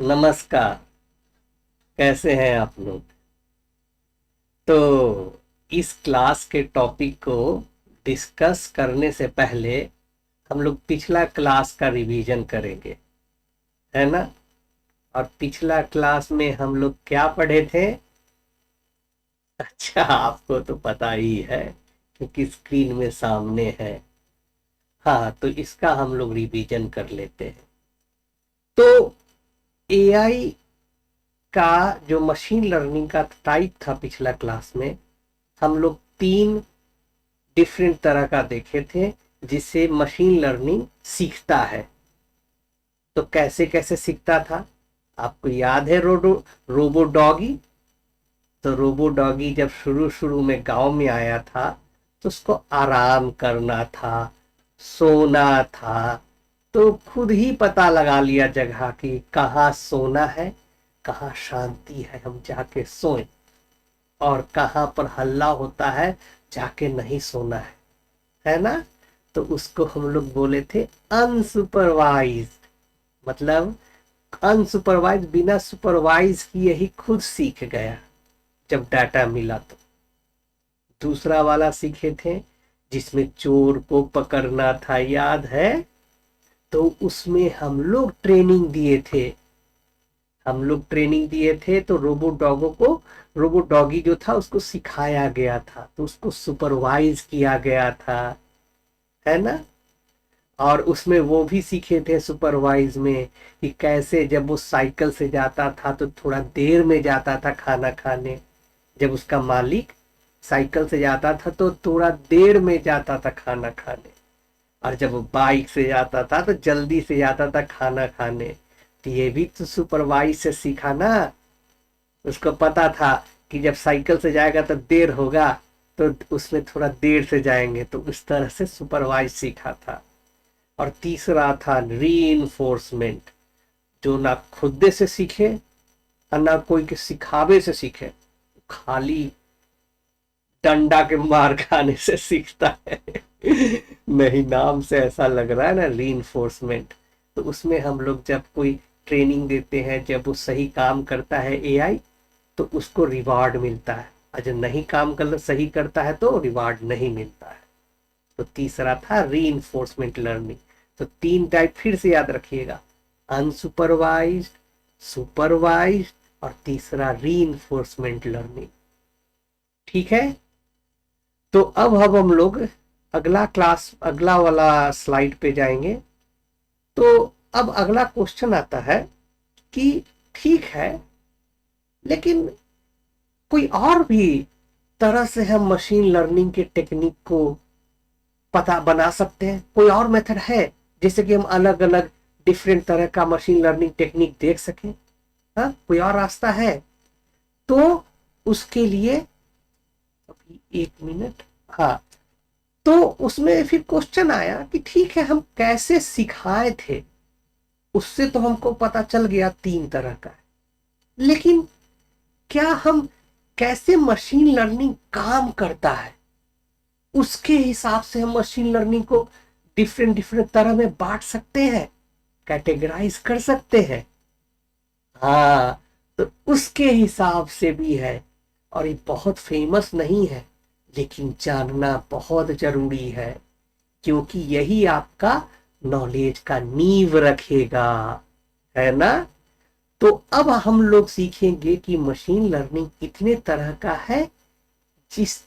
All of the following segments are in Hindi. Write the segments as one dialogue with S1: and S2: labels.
S1: नमस्कार। कैसे हैं आप लोग? तो इस क्लास के टॉपिक को डिस्कस करने से पहले हम लोग पिछला क्लास का रिवीजन करेंगे, है ना? और पिछला क्लास में हम लोग क्या पढ़े थे? अच्छा, आपको तो पता ही है क्योंकि स्क्रीन में सामने है। हाँ, तो इसका हम लोग रिवीजन कर लेते हैं। तो एआई का जो मशीन लर्निंग का टाइप था पिछला क्लास में, हम लोग तीन डिफरेंट तरह का देखे थे जिससे मशीन लर्निंग सीखता है। तो कैसे कैसे सीखता था? आपको याद है रोबो डॉगी? तो रोबो डॉगी जब शुरू शुरू में गांव में आया था तो उसको आराम करना था, सोना था। तो खुद ही पता लगा लिया जगह की कहाँ सोना है, कहाँ शांति है हम जाके सोएं, और कहाँ पर हल्ला होता है जाके नहीं सोना है ना? तो उसको हम लोग बोले थे अनसुपरवाइज्ड। मतलब अनसुपरवाइज, बिना सुपरवाइज किए ही खुद सीख गया जब डाटा मिला। तो दूसरा वाला सीखे थे जिसमें चोर को पकड़ना था, याद है? तो उसमें हम लोग ट्रेनिंग दिए थे। तो रोबो डॉगी जो था उसको सिखाया गया था, तो उसको सुपरवाइज किया गया था, है ना? और उसमें वो भी सीखे थे सुपरवाइज में कि कैसे जब वो साइकिल से जाता था तो थोड़ा देर में जाता था खाना खाने। जब उसका मालिक साइकिल से जाता था तो थोड़ा देर में जाता था खाना खाने, और जब वो बाइक से जाता था तो जल्दी से जाता था खाना खाने। तो ये भी तो सुपरवाइज से सीखा ना। उसको पता था कि जब साइकिल से जाएगा तो देर होगा, तो उसमें थोड़ा देर से जाएंगे, तो उस तरह से सुपरवाइज सीखा था। और तीसरा था रीइंफोर्समेंट, जो ना खुद से सीखे और ना कोई के सिखावे से सीखे, खाली डंडा के मार खाने से सीखता है। नहीं, नाम से ऐसा लग रहा है ना, रीइंफोर्समेंट। तो उसमें हम लोग जब कोई ट्रेनिंग देते हैं, जब वो सही काम करता है एआई, तो उसको रिवार्ड मिलता है, और जब नहीं काम कर सही करता है तो रिवार्ड नहीं मिलता है। तो तीसरा था रीइंफोर्समेंट लर्निंग। तो तीन टाइप फिर से याद रखिएगा: अनसुपरवाइज्ड, सुपरवाइज्ड, और तीसरा रीइंफोर्समेंट लर्निंग। ठीक है? तो अब हम लोग अगला वाला स्लाइड पे जाएंगे। तो अब अगला क्वेश्चन आता है कि ठीक है, लेकिन कोई और भी तरह से हम मशीन लर्निंग के टेक्निक को पता बना सकते हैं? कोई और मेथड है जिससे कि हम अलग अलग डिफरेंट तरह का मशीन लर्निंग टेक्निक देख सकें? हाँ, कोई और रास्ता है? तो उसके लिए अभी एक मिनट। हाँ, तो उसमें फिर क्वेश्चन आया कि ठीक है, हम कैसे सिखाए थे, उससे तो हमको पता चल गया तीन तरह का है, लेकिन क्या हम कैसे मशीन लर्निंग काम करता है उसके हिसाब से हम मशीन लर्निंग को डिफरेंट डिफरेंट तरह में बांट सकते हैं, कैटेगराइज कर सकते हैं? हाँ, तो उसके हिसाब से भी है। और ये बहुत फेमस नहीं है, लेकिन जानना बहुत जरूरी है, क्योंकि यही आपका नॉलेज का नींव रखेगा, है ना? तो अब हम लोग सीखेंगे कि मशीन लर्निंग कितने तरह का है, जिस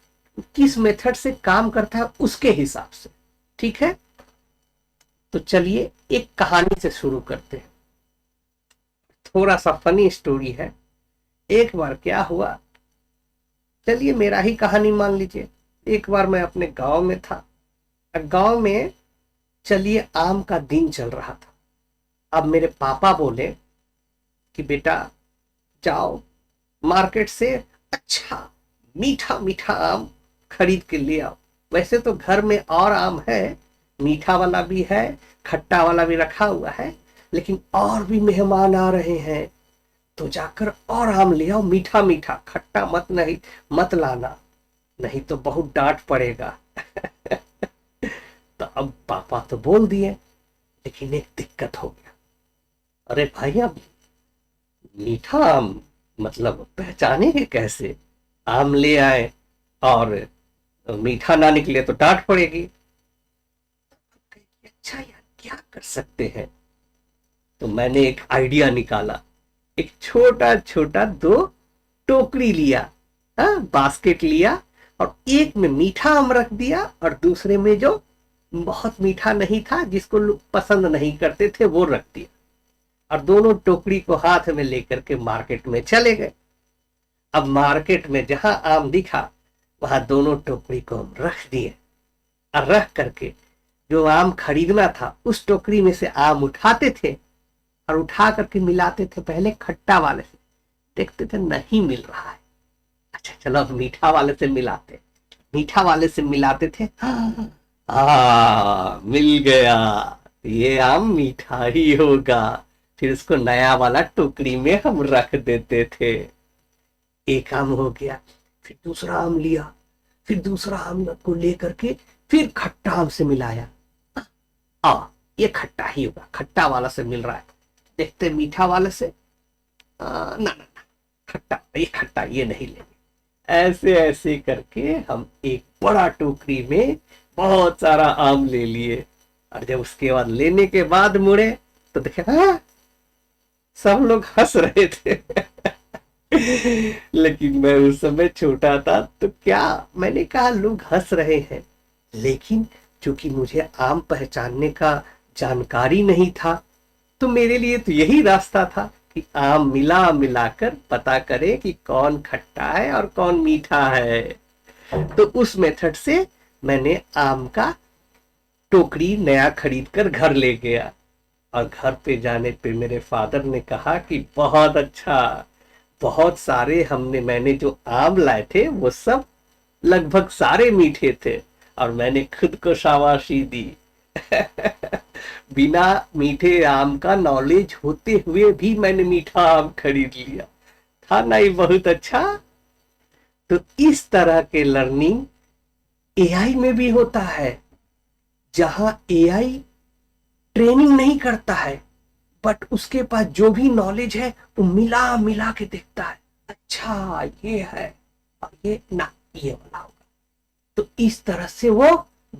S1: किस मेथड से काम करता है उसके हिसाब से। ठीक है? तो चलिए एक कहानी से शुरू करते हैं। थोड़ा सा फनी स्टोरी है। एक बार क्या हुआ, चलिए मेरा ही कहानी मान लीजिए। एक बार मैं अपने गांव में था। गांव में, चलिए, आम का दिन चल रहा था। अब मेरे पापा बोले कि बेटा जाओ मार्केट से अच्छा मीठा मीठा आम खरीद के ले आओ। वैसे तो घर में और आम है, मीठा वाला भी है, खट्टा वाला भी रखा हुआ है, लेकिन और भी मेहमान आ रहे हैं, तो जाकर और आम ले आओ, मीठा मीठा, खट्टा मत लाना, नहीं तो बहुत डांट पड़ेगा। तो अब पापा तो बोल दिए, लेकिन एक दिक्कत हो गया। अरे भाई, अब मीठा आम मतलब पहचानेंगे कैसे? आम ले आए और मीठा ना निकले तो डांट पड़ेगी। अच्छा यार क्या कर सकते हैं? तो मैंने एक आइडिया निकाला। एक छोटा छोटा दो टोकरी लिया, हाँ बास्केट लिया, और एक में मीठा आम रख दिया और दूसरे में जो बहुत मीठा नहीं था, जिसको लोग पसंद नहीं करते थे, वो रख दिया। और दोनों टोकरी को हाथ में लेकर के मार्केट में चले गए। अब मार्केट में जहां आम दिखा वहां दोनों टोकरी को हम रख दिए, और रख करके जो आम खरीदना था उस टोकरी में से आम उठाते थे और उठा करके मिलाते थे पहले खट्टा वाले से। देखते थे नहीं मिल रहा है, अच्छा चलो अब मीठा वाले से मिलाते। मीठा वाले से मिलाते थे, मिल गया, ये आम मीठा ही होगा। फिर उसको नया वाला टोकरी में हम रख देते थे। एक आम हो गया, फिर दूसरा आम लिया, फिर दूसरा आम को लेकर के फिर खट्टा आम से मिलाया। आ ये खट्टा ही होगा, खट्टा वाला से मिल रहा है, देखते मीठा वाले से। ना ना ना, खट्टा, ये खट्टा, ये नहीं लेंगे। ऐसे ऐसे करके हम एक बड़ा टोकरी में बहुत सारा आम ले लिए। और जब उसके बाद लेने के बाद मुड़े तो देखे सब लोग हंस रहे थे। लेकिन मैं उस समय छोटा था तो क्या, मैंने कहा लोग हंस रहे हैं, लेकिन चूंकि मुझे आम पहचानने का जानकारी नहीं था, तो मेरे लिए तो यही रास्ता था कि आम मिला मिलाकर पता करे कि कौन खट्टा है और कौन मीठा है। तो उस मेथड से मैंने आम का टोकरी नया खरीद कर घर ले गया। और घर पे जाने पे मेरे फादर ने कहा कि बहुत अच्छा, बहुत सारे मैंने जो आम लाए थे वो सब लगभग सारे मीठे थे। और मैंने खुद को शाबाशी दी। बिना मीठे आम का नॉलेज होते हुए भी मैंने मीठा आम खरीद लिया। था ना ये बहुत अच्छा? तो इस तरह के लर्निंग एआई में भी होता है, जहां एआई ट्रेनिंग नहीं करता है, बट उसके पास जो भी नॉलेज है वो मिला मिला के देखता है, अच्छा ये है और ये ना, ये वाला होगा। तो इस तरह से वो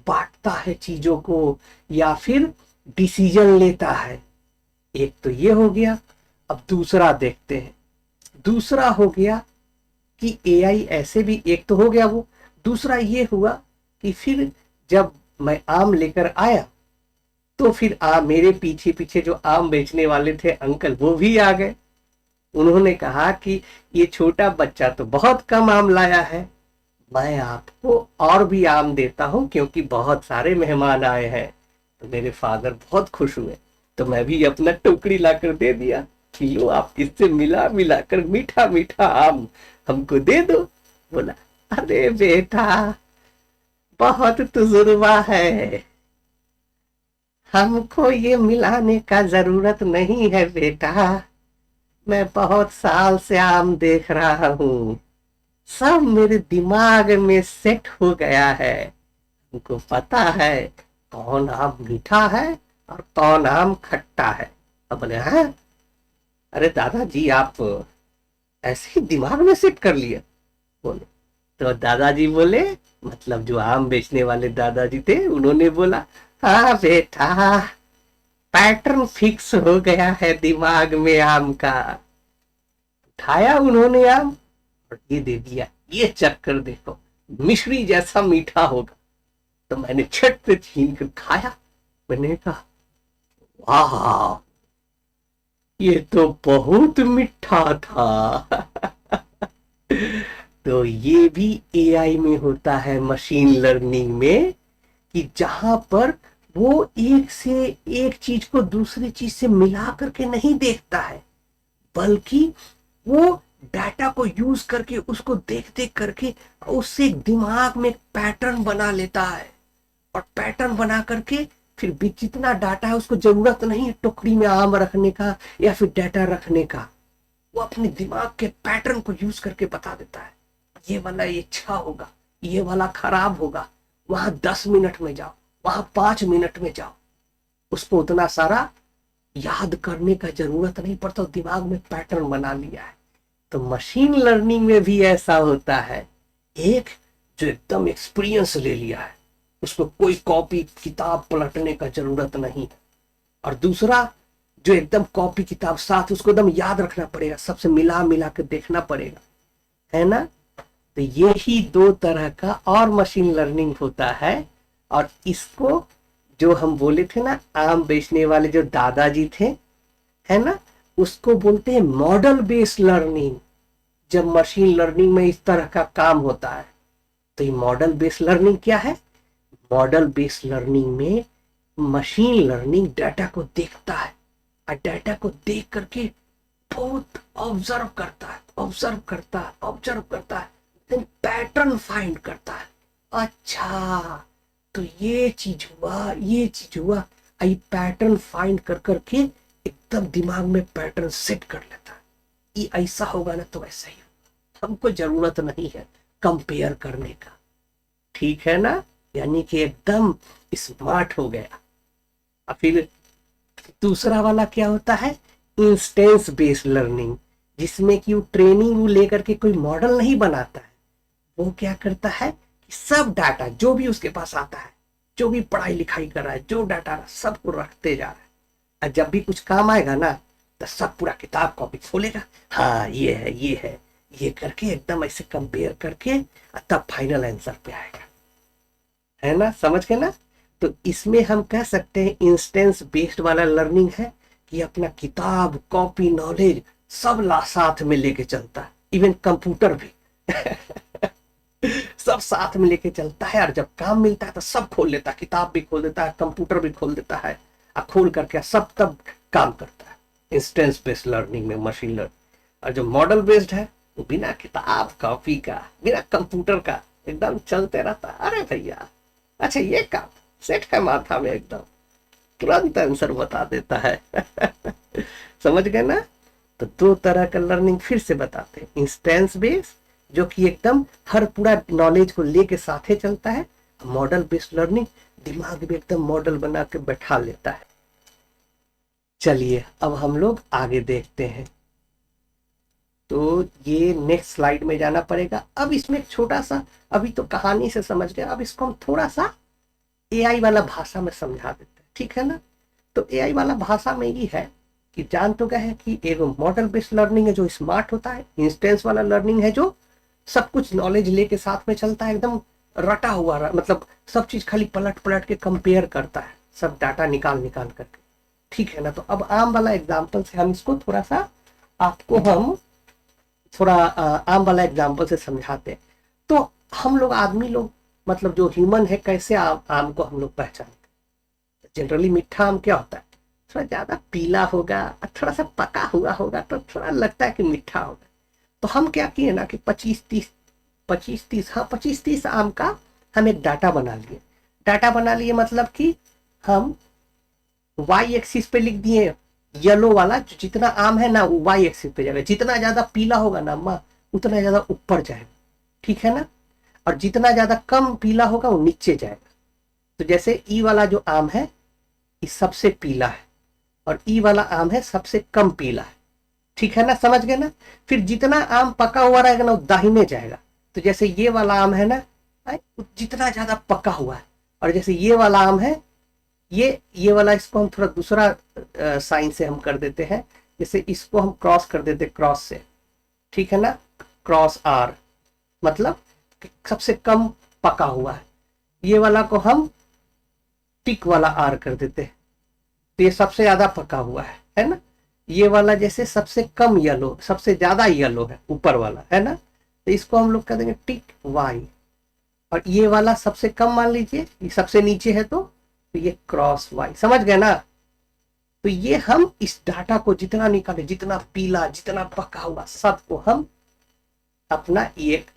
S1: बांटता है चीजों को, या फिर डिसीजन लेता है। एक तो ये हो गया। अब दूसरा देखते हैं। दूसरा हो गया कि एआई ऐसे भी, एक तो हो गया वो। दूसरा ये हुआ कि फिर जब मैं आम लेकर आया तो फिर मेरे पीछे पीछे जो आम बेचने वाले थे अंकल, वो भी आ गए। उन्होंने कहा कि ये छोटा बच्चा तो बहुत कम आम लाया है, मैं आपको और भी आम देता हूं क्योंकि बहुत सारे मेहमान आए हैं। तो मेरे फादर बहुत खुश हुए, तो मैं भी अपना टोकरी लाकर दे दिया कि लो आप इससे मिला मिलाकर मीठा मीठा आम हमको दे दो। बोला अरे बेटा बहुत तजुर्बा है, हमको ये मिलाने का जरूरत नहीं है बेटा, मैं बहुत साल से आम देख रहा हूँ, सब मेरे दिमाग में सेट हो गया है, हमको पता है कौन आम मीठा है और कौन आम खट्टा है। अब बोले हाँ, अरे दादाजी आप ऐसे ही दिमाग में सेट कर लिया? बोले, तो दादाजी बोले, मतलब जो आम बेचने वाले दादाजी थे, उन्होंने बोला हाँ बेटा पैटर्न फिक्स हो गया है दिमाग में आम का। उठाया उन्होंने आम और ये दे दिया, ये चक्कर देखो मिश्री जैसा मीठा होगा। तो मैंने छट से छीन कर खाया। मैंने कहा वाह ये तो बहुत मीठा था। तो ये भी एआई में होता है, मशीन लर्निंग में, कि जहां पर वो एक से एक चीज को दूसरी चीज से मिला करके नहीं देखता है, बल्कि वो डाटा को यूज करके उसको देख देख करके उससे दिमाग में पैटर्न बना लेता है। और पैटर्न बना करके फिर भी जितना डाटा है उसको जरूरत नहीं है टोकरी में आम रखने का या फिर डाटा रखने का, वो अपने दिमाग के पैटर्न को यूज करके बता देता है ये वाला ये अच्छा होगा, ये वाला खराब होगा, वहां 10 मिनट में जाओ, वहां 5 मिनट में जाओ। उसको उतना सारा याद करने का जरूरत नहीं पड़ता, दिमाग में पैटर्न बना लिया है। तो मशीन लर्निंग में भी ऐसा होता है, एक जो एकदम एक्सपीरियंस ले लिया है, उसको कोई कॉपी किताब पलटने का जरूरत नहीं, और दूसरा जो एकदम कॉपी किताब साथ उसको एकदम याद रखना पड़ेगा, सबसे मिला मिला के देखना पड़ेगा, है ना। तो ये ही दो तरह का और मशीन लर्निंग होता है। और इसको जो हम बोले थे ना, आम बेचने वाले जो दादाजी थे, है ना, उसको बोलते हैं मॉडल बेस्ड लर्निंग। जब मशीन लर्निंग में इस तरह का काम होता है, तो ये मॉडल बेस्ड लर्निंग क्या है? मॉडल बेस्ड लर्निंग में मशीन लर्निंग डाटा को देखता है, और डाटा को देख करके बहुत ऑब्जर्व करता है, ऑब्जर्व करता है, ऑब्जर्व करता है, देन पैटर्न फाइंड करता है। अच्छा, तो ये चीज हुआ, ये चीज हुआ, आई पैटर्न फाइंड कर करके एकदम दिमाग में पैटर्न सेट कर लेता है, ये ऐसा होगा ना तो ऐसा ही होगा। हमको जरूरत नहीं है कंपेयर करने का, ठीक है ना। यानी कि एकदम स्मार्ट हो गया। और फिर दूसरा वाला क्या होता है? इंस्टेंस बेस्ड लर्निंग, जिसमें कि वो ट्रेनिंग वो लेकर के कोई मॉडल नहीं बनाता है, वो क्या करता है कि सब डाटा जो भी उसके पास आता है, जो भी पढ़ाई लिखाई कर रहा है, जो डाटा सबको रखते जा रहा है, और जब भी कुछ काम आएगा ना तो सब पूरा किताब कॉपी खोलेगा, हाँ ये है, ये है, ये करके एकदम ऐसे कंपेयर करके तब फाइनल आंसर पे आएगा, है ना। समझ गए ना। तो इसमें हम कह सकते हैं इंस्टेंस बेस्ड वाला लर्निंग है कि अपना किताब कॉपी नॉलेज सब ला साथ में लेके चलता है, इवन कंप्यूटर भी सब साथ में लेके चलता है, और जब काम मिलता है तो सब खोल लेता है, किताब भी खोल देता है, कंप्यूटर भी खोल देता है, और खोल करके सब तब काम करता है। इंस्टेंस बेस्ड लर्निंग में मशीन लर्निंग। और जो मॉडल बेस्ड है वो बिना किताब कॉपी का, बिना कंप्यूटर का एकदम चलते रहता है। अरे भैया, अच्छा ये काम सेट है माथा में, एकदम तुरंत आंसर बता देता है समझ गए ना। तो दो तरह का लर्निंग फिर से बताते हैं, इंस्टेंस बेस्ड जो कि एकदम हर पूरा नॉलेज को लेके साथे चलता है, मॉडल बेस्ड लर्निंग दिमाग में एकदम मॉडल बना के बैठा लेता है। चलिए अब हम लोग आगे देखते हैं। तो ये नेक्स्ट स्लाइड में जाना पड़ेगा। अब इसमें एक छोटा सा, अभी तो कहानी से समझ गए, अब इसको हम थोड़ा सा एआई वाला भाषा में समझा देते हैं, ठीक है ना। तो एआई वाला भाषा में ये है कि जान तो गए हैं कि एक मॉडल बेस्ड लर्निंग है जो स्मार्ट होता है, इंस्टेंस वाला लर्निंग है जो सब कुछ नॉलेज लेके साथ में चलता है, एकदम रटा हुआ मतलब सब चीज खाली पलट पलट के कंपेयर करता है, सब डाटा निकाल निकाल करके, ठीक है ना। तो अब आम वाला एग्जाम्पल से हम इसको थोड़ा सा आपको हम थोड़ा आम वाला एग्जाम्पल से समझाते हैं। तो हम लोग आदमी लोग मतलब जो ह्यूमन है, कैसे आम को हम लोग पहचानते हैं? जनरली मीठा आम क्या होता है? थोड़ा ज्यादा पीला होगा, थोड़ा सा पका हुआ होगा तो थोड़ा लगता है कि मीठा होगा। तो हम क्या किए ना कि 25-30 आम का हम एक डाटा बना लिए। डाटा बना लिए मतलब कि हम वाई एक्सिस पे लिख दिए, येलो वाला जो जितना आम है ना वो वाई एक्सिस पे जाएगा, जितना ज्यादा पीला होगा ना अम्मा उतना ज्यादा ऊपर जाएगा, ठीक है ना। और जितना ज्यादा कम पीला होगा वो नीचे जाएगा। तो जैसे ई वाला जो आम है ये सबसे पीला है, और ई वाला आम है सबसे कम पीला है, ठीक है ना। समझ गए ना। फिर जितना आम पका हुआ रहेगा ना वो दाहिने जाएगा। तो जैसे ये वाला आम है ना, जितना ज्यादा पका हुआ है, और जैसे ये वाला आम है, ये वाला, इसको हम थोड़ा दूसरा साइन से हम कर देते हैं, जैसे इसको हम क्रॉस कर देते क्रॉस से, ठीक है ना, क्रॉस आर, मतलब सबसे कम पका हुआ है। ये वाला को हम टिक वाला आर कर देते हैं, तो ये सबसे ज्यादा पका हुआ है ना। ये वाला जैसे सबसे कम येलो, सबसे ज्यादा येलो है ऊपर वाला, है ना, तो इसको हम लोग कर देंगे टिक वाई। और ये वाला सबसे कम मान लीजिए, ये सबसे नीचे है तो ये क्रॉस वाई। समझ गए ना। तो ये हम इस डाटा को जितना निकाले, जितना पीला, जितना पका हुआ, सबको हम अपना एक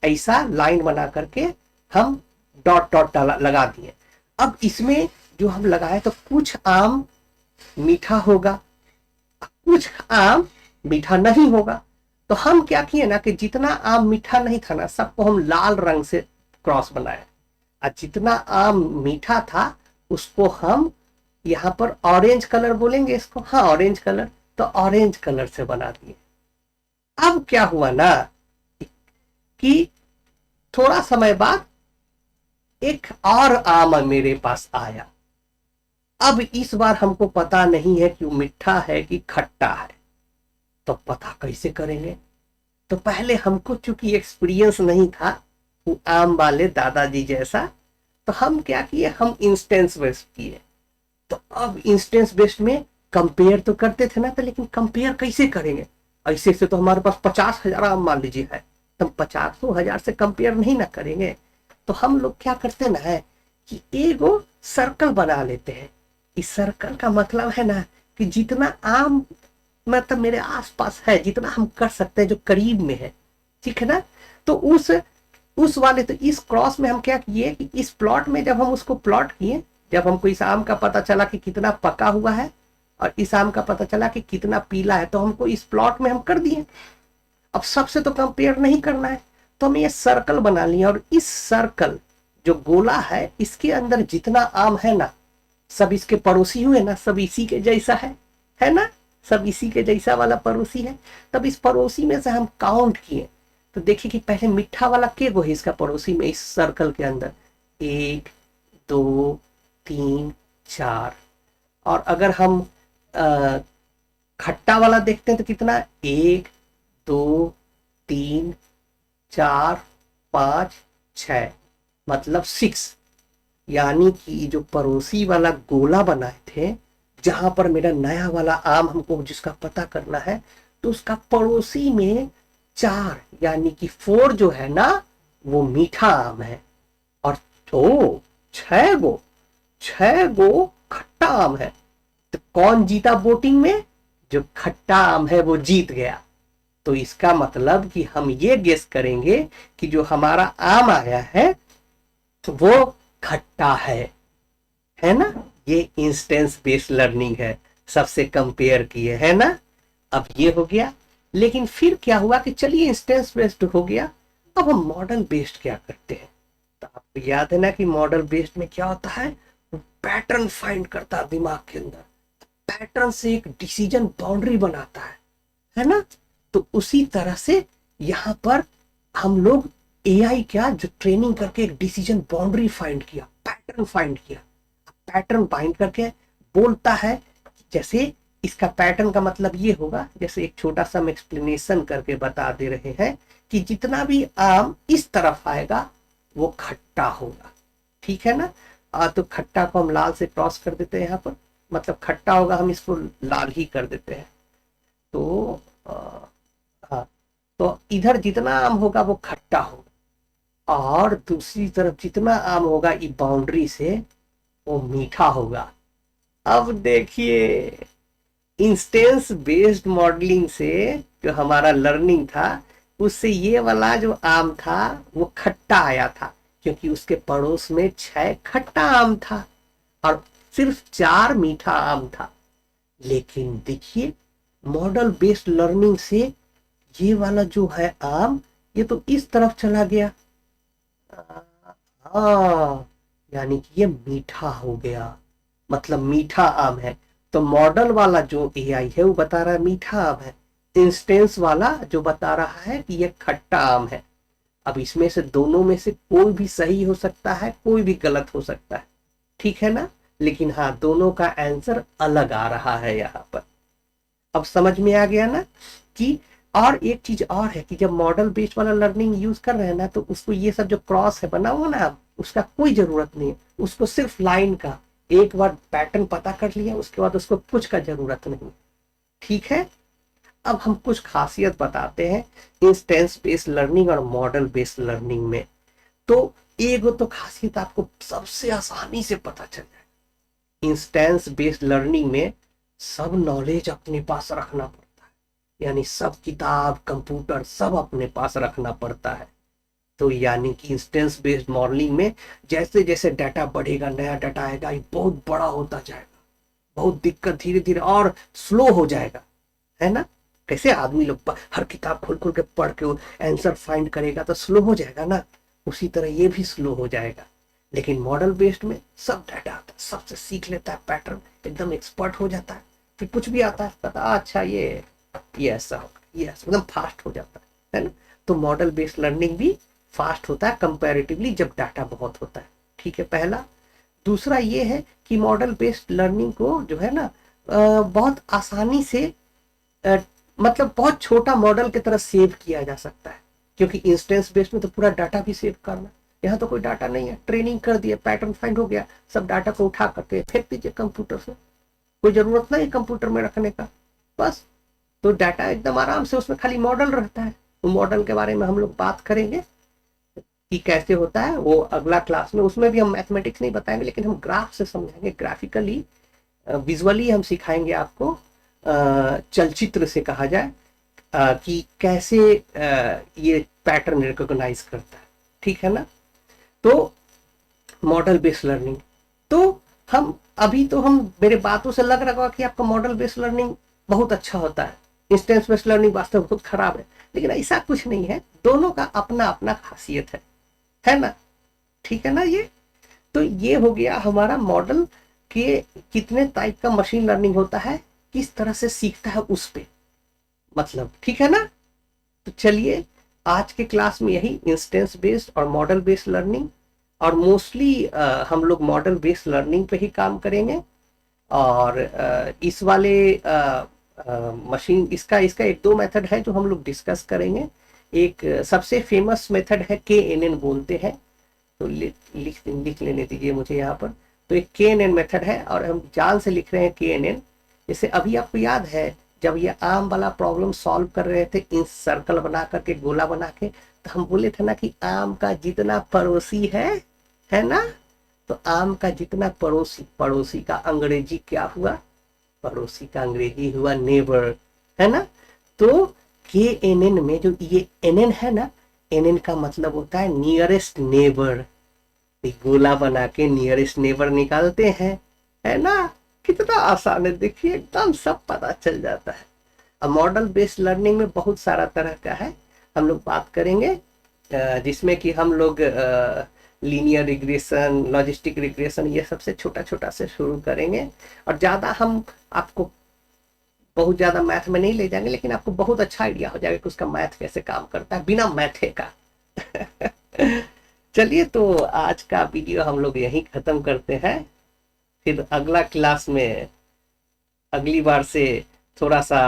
S1: ऐसा लाइन बना करके हम डॉट डॉट लगा दिए। अब इसमें जो हम लगाए तो कुछ आम मीठा होगा, कुछ आम मीठा नहीं होगा। तो हम क्या किए ना कि जितना आम मीठा नहीं था ना सबको हम लाल रंग से क्रॉस बनाए, और जितना आम मीठा था उसको हम यहाँ पर ऑरेंज कलर बोलेंगे इसको, हाँ ऑरेंज कलर, तो ऑरेंज कलर से बना दिए। अब क्या हुआ ना कि थोड़ा समय बाद एक और आम मेरे पास आया। अब इस बार हमको पता नहीं है कि वो मीठा है कि खट्टा है, तो पता कैसे करेंगे? तो पहले हमको चूंकि एक्सपीरियंस नहीं था वो आम वाले दादाजी जैसा, तो हम क्या किए, हम इंस्टेंस बेस्ड किए। तो अब इंस्टेंस बेस्ड में कंपेयर तो करते थे ना, तो लेकिन कंपेयर कैसे करेंगे? ऐसे से तो हमारे पास 50,000 आम मान लीजिए है, तो 50,000 से कंपेयर नहीं ना करेंगे। तो हम लोग क्या करते ना है कि एगो सर्कल बना लेते हैं। इस सर्कल का मतलब है ना कि जितना आम मतलब मेरे आसपास है, जितना हम कर सकते हैं जो करीब में है, ठीक है ना, तो उस वाले, तो इस क्रॉस में हम क्या किए कि इस प्लॉट में जब हम उसको प्लॉट किए, जब हमको इस आम का पता चला कि कितना पका हुआ है और इस आम का पता चला कि कितना पीला है, तो हमको इस प्लॉट में हम कर दिए। अब सबसे तो कंपेयर नहीं करना है, तो हम ये सर्कल बना लिए, और इस सर्कल जो गोला है इसके अंदर जितना आम है ना, सब इसके पड़ोसी हुए ना, सब इसी के जैसा है ना, सब इसी के जैसा वाला पड़ोसी है। तब इस पड़ोसी में से हम काउंट किए, तो देखिए कि पहले मीठा वाला के गो है इसका पड़ोसी में, इस सर्कल के अंदर 1 2 3 4। और अगर हम खट्टा वाला देखते हैं तो कितना, 1 2 3 4 5 6, मतलब 6। यानी कि जो पड़ोसी वाला गोला बनाए थे, जहां पर मेरा नया वाला आम हमको जिसका पता करना है, तो उसका पड़ोसी में 4 यानी कि 4 जो है ना वो मीठा आम है, और ओ 6 गो खट्टा आम है। तो कौन जीता वोटिंग में? जो खट्टा आम है वो जीत गया। तो इसका मतलब कि हम ये गेस करेंगे कि जो हमारा आम आया है तो वो खट्टा है ना। ये इंस्टेंस बेस्ड लर्निंग है, सबसे कंपेयर किए, है ना। अब ये हो गया, लेकिन फिर क्या हुआ कि चलिए इंस्टेंस बेस्ड हो गया, अब हम मॉडल बेस्ड क्या करते हैं? तो आपको याद है ना कि मॉडल बेस्ड में क्या होता है, पैटर्न फाइंड करता है दिमाग के अंदर, पैटर्न से एक डिसीजन बाउंड्री बनाता है ना। तो उसी तरह से यहां पर हम लोग एआई क्या जो ट्रेनिंग करके एक डिसीजन बाउंड्री फाइंड किया, पैटर्न फाइंड किया, पैटर्न फाइंड करके बोलता है। जैसे इसका पैटर्न का मतलब ये होगा, जैसे एक छोटा सा हम एक्सप्लेनेशन करके बता दे रहे हैं कि जितना भी आम इस तरफ आएगा वो खट्टा होगा, ठीक है ना। तो खट्टा को हम लाल से क्रॉस कर देते हैं यहाँ पर, मतलब खट्टा होगा हम इसको लाल ही कर देते हैं। तो हाँ, तो इधर जितना आम होगा वो खट्टा होगा, और दूसरी तरफ जितना आम होगा इस बाउंड्री से वो मीठा होगा। अब देखिए इंस्टेंस बेस्ड मॉडलिंग से जो हमारा लर्निंग था, उससे ये वाला जो आम था वो खट्टा आया था, क्योंकि उसके पड़ोस में 6 खट्टा आम था और सिर्फ 4 मीठा आम था। लेकिन देखिए मॉडल बेस्ड लर्निंग से ये वाला जो है आम, ये तो इस तरफ चला गया, हाँ, यानी कि ये मीठा हो गया, मतलब मीठा आम है। तो मॉडल वाला जो एआई है वो बता रहा है मीठा आम है, इंस्टेंस वाला जो बता रहा है कि ये खट्टा आम है। अब इसमें से दोनों में से कोई भी सही हो सकता है, कोई भी गलत हो सकता है, ठीक है ना। लेकिन हाँ, दोनों का आंसर अलग आ रहा है यहाँ पर। अब समझ में आ गया ना कि, और एक चीज और है कि जब मॉडल बेस्ड वाला लर्निंग यूज कर रहे हैं ना, तो उसको ये सब जो क्रॉस है बना हुआ ना, उसका कोई जरूरत नहीं है, उसको सिर्फ लाइन का एक बार पैटर्न पता कर लिया, उसके बाद उसको कुछ का जरूरत नहीं, ठीक है। अब हम कुछ खासियत बताते हैं इंस्टेंस बेस्ड लर्निंग और मॉडल बेस्ड लर्निंग में। तो एक तो खासियत आपको सबसे आसानी से पता चल जाए, इंस्टेंस बेस्ड लर्निंग में सब नॉलेज अपने पास रखना पड़ता है, यानी सब किताब कंप्यूटर सब अपने पास रखना पड़ता है। तो यानी कि इंस्टेंस बेस्ड मॉडलिंग में जैसे जैसे डाटा बढ़ेगा, नया डाटा आएगा, ये बहुत बड़ा होता जाएगा, बहुत दिक्कत धीरे धीरे और स्लो हो जाएगा, है ना। कैसे आदमी लोग हर किताब खोल खोल के पढ़ के आंसर फाइंड करेगा तो स्लो हो जाएगा ना, उसी तरह ये भी स्लो हो जाएगा। लेकिन मॉडल बेस्ड में सब डाटा आता है, सबसे सीख लेता है पैटर्न, एकदम एक्सपर्ट हो जाता है। फिर कुछ भी आता है पता, अच्छा ये ऐसा होगा, ये ऐसा, एकदम फास्ट हो जाता है ना। तो मॉडल बेस्ड लर्निंग भी फास्ट होता है कंपैरेटिवली जब डाटा बहुत होता है। ठीक है, पहला। दूसरा ये है कि मॉडल बेस्ड लर्निंग को जो है ना बहुत आसानी से अ, मतलब बहुत छोटा मॉडल की तरह सेव किया जा सकता है, क्योंकि इंस्टेंस बेस्ड में तो पूरा डाटा भी सेव करना। यहाँ तो कोई डाटा नहीं है, ट्रेनिंग कर दिया, पैटर्न फाइंड हो गया, सब डाटा को उठा करके फेंक दीजिए कंप्यूटर से, कोई जरूरत नहीं कंप्यूटर में रखने का, बस। तो डाटा एकदम आराम से उसमें खाली मॉडल रहता है। तो मॉडल के बारे में हम लोग बात करेंगे कि कैसे होता है, वो अगला क्लास में। उसमें भी हम मैथमेटिक्स नहीं बताएंगे, लेकिन हम ग्राफ से समझाएंगे, ग्राफिकली विजुअली हम सिखाएंगे आपको, चलचित्र से कहा जाए कि कैसे ये पैटर्न रिकॉग्नाइज करता है। ठीक है ना। तो मॉडल बेस्ड लर्निंग, तो हम अभी तो हम मेरे बातों से लग रहा होगा कि आपका मॉडल बेस्ड लर्निंग बहुत अच्छा होता है, इंस्टेंस बेस्ड लर्निंग वास्तव में बहुत खराब है, लेकिन ऐसा कुछ नहीं है, दोनों का अपना अपना खासियत है ना। ठीक है ना। ये तो ये हो गया हमारा मॉडल के कितने टाइप का मशीन लर्निंग होता है, किस तरह से सीखता है उस पे, मतलब। ठीक है ना। तो चलिए, आज के क्लास में यही इंस्टेंस बेस्ड और मॉडल बेस्ड लर्निंग, और मोस्टली हम लोग मॉडल बेस्ड लर्निंग पे ही काम करेंगे। और इस वाले मशीन, इसका इसका एक दो मेथड है जो हम लोग डिस्कस करेंगे। एक सबसे फेमस मेथड है KNN बोलते हैं, तो लिख लेने दीजिए मुझे यहाँ पर। तो एक KNN मेथड है, और हम जान से लिख रहे हैं KNN। जैसे अभी आपको याद है जब ये आम वाला प्रॉब्लम सॉल्व कर रहे थे, इन सर्कल बना करके, गोला बना के, तो हम बोले थे ना कि आम का जितना पड़ोसी है ना, तो आम का जितना पड़ोसी, पड़ोसी का अंग्रेजी क्या हुआ, पड़ोसी का अंग्रेजी हुआ नेबर, है ना। तो KNN में जो ये NN है ना, NN का मतलब होता है नियरेस्ट नेबर। गोला बना के नियरेस्ट नेबर निकालते हैं, है ना। कितना आसान है, देखिए एकदम सब पता चल जाता है। अब मॉडल बेस्ड लर्निंग में बहुत सारा तरह का है, हम लोग बात करेंगे, जिसमें कि हम लोग लीनियर रिग्रेशन, लॉजिस्टिक रिग्रेशन, ये सबसे छोटा छोटा से शुरू करेंगे। और ज़्यादा हम आपको बहुत ज़्यादा मैथ में नहीं ले जाएंगे, लेकिन आपको बहुत अच्छा आइडिया हो जाएगा कि उसका मैथ कैसे काम करता है बिना मैथे का। चलिए, तो आज का वीडियो हम लोग यहीं ख़त्म करते हैं। फिर अगला क्लास में अगली बार से थोड़ा सा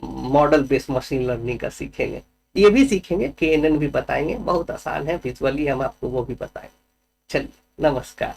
S1: मॉडल बेस्ड मशीन लर्निंग का सीखेंगे, ये भी सीखेंगे, KNN भी बताएंगे, बहुत आसान है, विजुअली हम आपको वो भी बताएंगे। चलिए, नमस्कार।